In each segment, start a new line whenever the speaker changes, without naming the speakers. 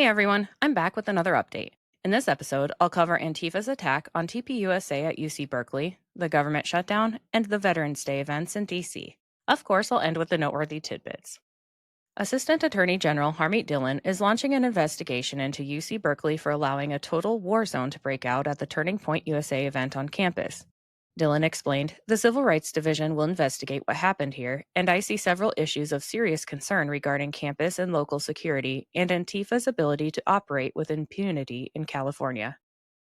Hey everyone, I'm back with another update. In this episode, I'll cover Antifa's attack on TPUSA at UC Berkeley, the government shutdown, and the Veterans Day events in DC. Of course, I'll end with the noteworthy tidbits. Assistant Attorney General Harmeet Dillon is launching an investigation into UC Berkeley for allowing a total war zone to break out at the Turning Point USA event on campus. Dillon explained, the Civil Rights Division will investigate what happened here, and I see several issues of serious concern regarding campus and local security and Antifa's ability to operate with impunity in California.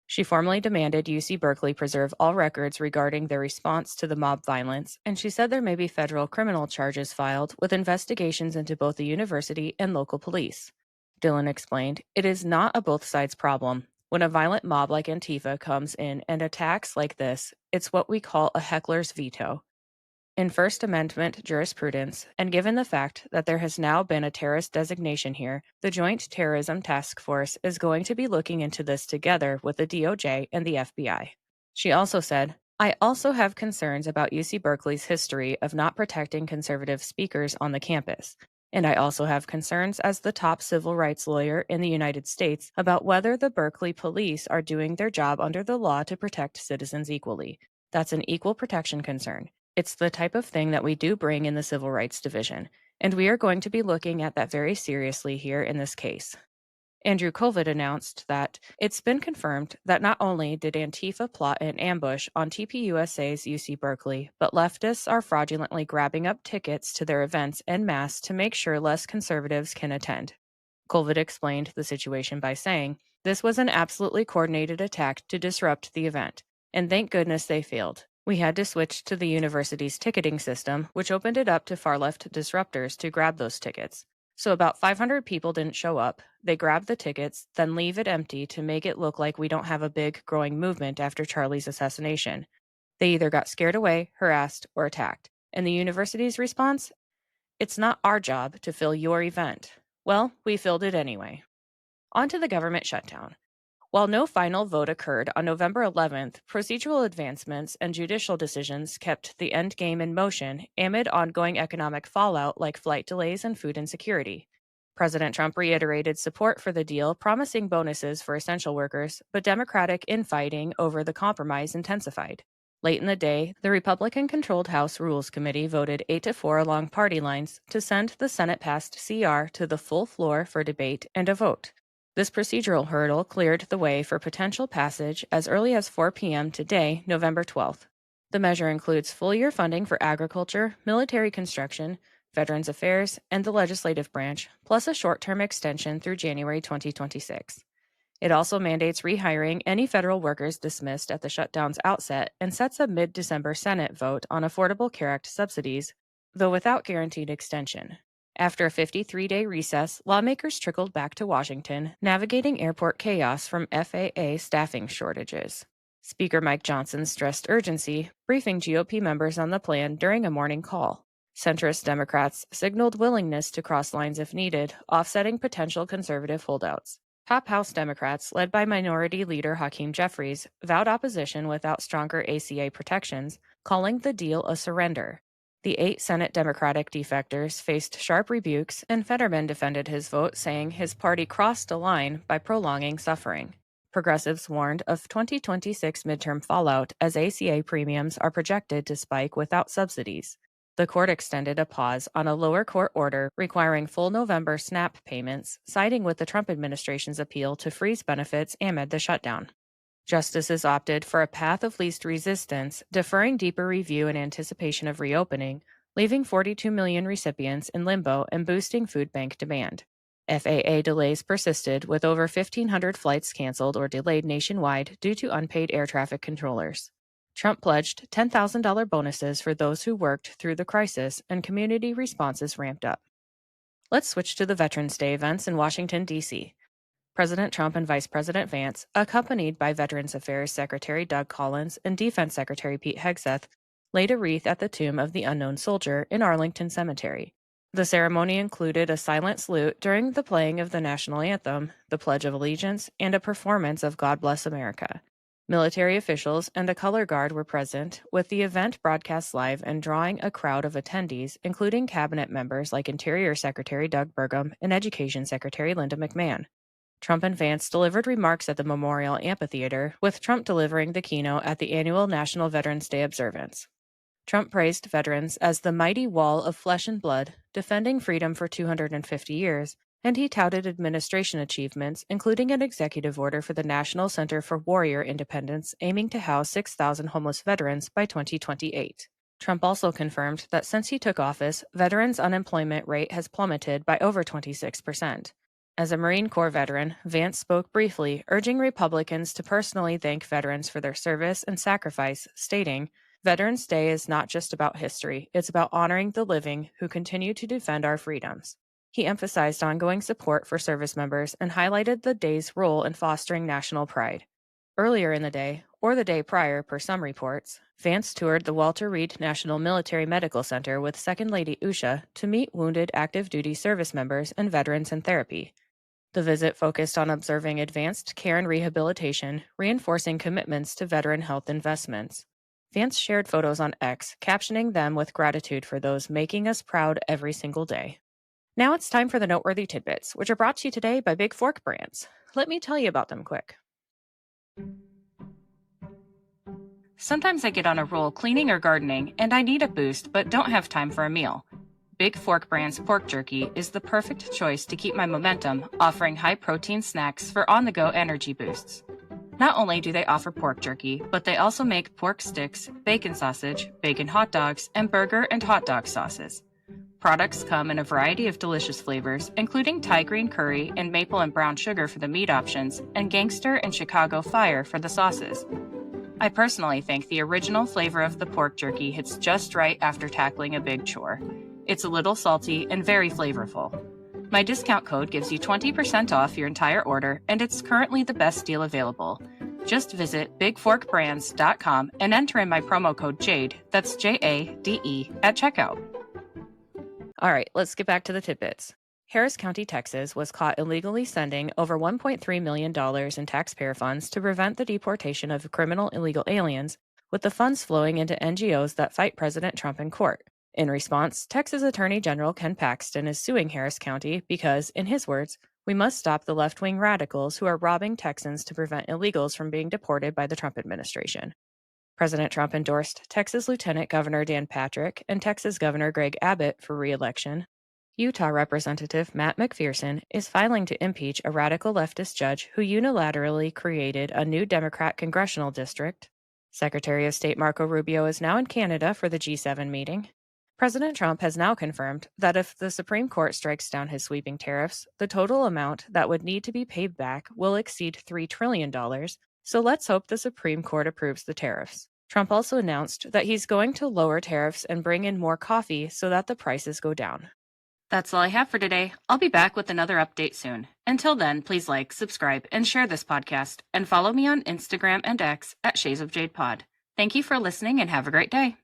She formally demanded UC Berkeley preserve all records regarding their response to the mob violence, and she said there may be federal criminal charges filed with investigations into both the university and local police. Dillon explained, it is not a both sides problem. When a violent mob like Antifa comes in and attacks like this, it's what we call a heckler's veto. In First Amendment jurisprudence, and given the fact that there has now been a terrorist designation here, the Joint Terrorism Task Force is going to be looking into this together with the DOJ and the FBI. She also said, I also have concerns about UC Berkeley's history of not protecting conservative speakers on the campus. And I also have concerns as the top civil rights lawyer in the United States about whether the Berkeley police are doing their job under the law to protect citizens equally. That's an equal protection concern. It's the type of thing that we do bring in the Civil Rights Division, and we are going to be looking at that very seriously here in this case. Andrew Colvin announced that it's been confirmed that not only did Antifa plot an ambush on TPUSA's UC Berkeley, but leftists are fraudulently grabbing up tickets to their events en masse to make sure less conservatives can attend. Colvin explained the situation by saying, this was an absolutely coordinated attack to disrupt the event, and thank goodness they failed. We had to switch to the university's ticketing system, which opened it up to far-left disruptors to grab those tickets. So about 500 people didn't show up. They grab the tickets, then leave it empty to make it look like we don't have a big, growing movement after Charlie's assassination. They either got scared away, harassed, or attacked. And the university's response? It's not our job to fill your event. Well, we filled it anyway. On to the government shutdown. While no final vote occurred on November 11th, procedural advancements and judicial decisions kept the endgame in motion amid ongoing economic fallout like flight delays and food insecurity. President Trump reiterated support for the deal, promising bonuses for essential workers, but Democratic infighting over the compromise intensified. Late in the day, the Republican-controlled House Rules Committee voted 8-4 along party lines to send the Senate-passed CR to the full floor for debate and a vote. This procedural hurdle cleared the way for potential passage as early as 4 p.m. today, November 12th. The measure includes full-year funding for agriculture, military construction, Veterans Affairs, and the legislative branch, plus a short-term extension through January 2026. It also mandates rehiring any federal workers dismissed at the shutdown's outset and sets a mid-December Senate vote on Affordable Care Act subsidies, though without guaranteed extension. After a 53-day recess, lawmakers trickled back to Washington, navigating airport chaos from FAA staffing shortages. Speaker Mike Johnson stressed urgency, briefing GOP members on the plan during a morning call. Centrist Democrats signaled willingness to cross lines if needed, offsetting potential conservative holdouts. Top House Democrats, led by Minority Leader Hakeem Jeffries, vowed opposition without stronger ACA protections, calling the deal a surrender. The 8 Senate Democratic defectors faced sharp rebukes, and Fetterman defended his vote, saying his party crossed a line by prolonging suffering. Progressives warned of 2026 midterm fallout as ACA premiums are projected to spike without subsidies. The court extended a pause on a lower court order requiring full November SNAP payments, siding with the Trump administration's appeal to freeze benefits amid the shutdown. Justices opted for a path of least resistance, deferring deeper review in anticipation of reopening, leaving 42 million recipients in limbo and boosting food bank demand. FAA delays persisted, with over 1,500 flights canceled or delayed nationwide due to unpaid air traffic controllers. Trump pledged $10,000 bonuses for those who worked through the crisis, and community responses ramped up. Let's switch to the Veterans Day events in Washington, D.C. President Trump and Vice President Vance, accompanied by Veterans Affairs Secretary Doug Collins and Defense Secretary Pete Hegseth, laid a wreath at the tomb of the unknown soldier in Arlington Cemetery. The ceremony included a silent salute during the playing of the national anthem, the Pledge of Allegiance, and a performance of God Bless America. Military officials and a color guard were present, with the event broadcast live and drawing a crowd of attendees, including cabinet members like Interior Secretary Doug Burgum and Education Secretary Linda McMahon. Trump and Vance delivered remarks at the Memorial Amphitheater, with Trump delivering the keynote at the annual National Veterans Day observance. Trump praised veterans as the mighty wall of flesh and blood, defending freedom for 250 years, and he touted administration achievements, including an executive order for the National Center for Warrior Independence aiming to house 6,000 homeless veterans by 2028. Trump also confirmed that since he took office, veterans' unemployment rate has plummeted by over 26%. As a Marine Corps veteran, Vance spoke briefly, urging Republicans to personally thank veterans for their service and sacrifice, stating, "Veterans Day is not just about history, it's about honoring the living who continue to defend our freedoms." He emphasized ongoing support for service members and highlighted the day's role in fostering national pride. Earlier in the day, or the day prior per some reports, Vance toured the Walter Reed National Military Medical Center with Second Lady Usha to meet wounded active duty service members and veterans in therapy. The visit focused on observing advanced care and rehabilitation, reinforcing commitments to veteran health investments. Vance shared photos on X, captioning them with gratitude for those making us proud every single day. Now it's time for the noteworthy tidbits, which are brought to you today by Big Fork Brands. Let me tell you about them quick. Sometimes I get on a roll cleaning or gardening, and I need a boost but don't have time for a meal. Big Fork Brand's pork jerky is the perfect choice to keep my momentum, offering high-protein snacks for on-the-go energy boosts. Not only do they offer pork jerky, but they also make pork sticks, bacon sausage, bacon hot dogs, and burger and hot dog sauces. Products come in a variety of delicious flavors, including Thai green curry and maple and brown sugar for the meat options, and gangster and Chicago fire for the sauces. I personally think the original flavor of the pork jerky hits just right after tackling a big chore. It's a little salty and very flavorful. My discount code gives you 20% off your entire order, and it's currently the best deal available. Just visit bigforkbrands.com and enter in my promo code JADE, that's JADE, at checkout. All right, let's get back to the tidbits. Harris County, Texas was caught illegally sending over $1.3 million in taxpayer funds to prevent the deportation of criminal illegal aliens, with the funds flowing into NGOs that fight President Trump in court. In response, Texas Attorney General Ken Paxton is suing Harris County because, in his words, "We must stop the left-wing radicals who are robbing Texans to prevent illegals from being deported by the Trump administration." President Trump endorsed Texas Lieutenant Governor Dan Patrick and Texas Governor Greg Abbott for re-election. Utah Representative Matt McPherson is filing to impeach a radical leftist judge who unilaterally created a new Democrat congressional district. Secretary of State Marco Rubio is now in Canada for the G7 meeting. President Trump has now confirmed that if the Supreme Court strikes down his sweeping tariffs, the total amount that would need to be paid back will exceed $3 trillion, so let's hope the Supreme Court approves the tariffs. Trump also announced that he's going to lower tariffs and bring in more coffee so that the prices go down. That's all I have for today. I'll be back with another update soon. Until then, please like, subscribe, and share this podcast, and follow me on Instagram and X at Shades of Jade Pod. Thank you for listening and have a great day.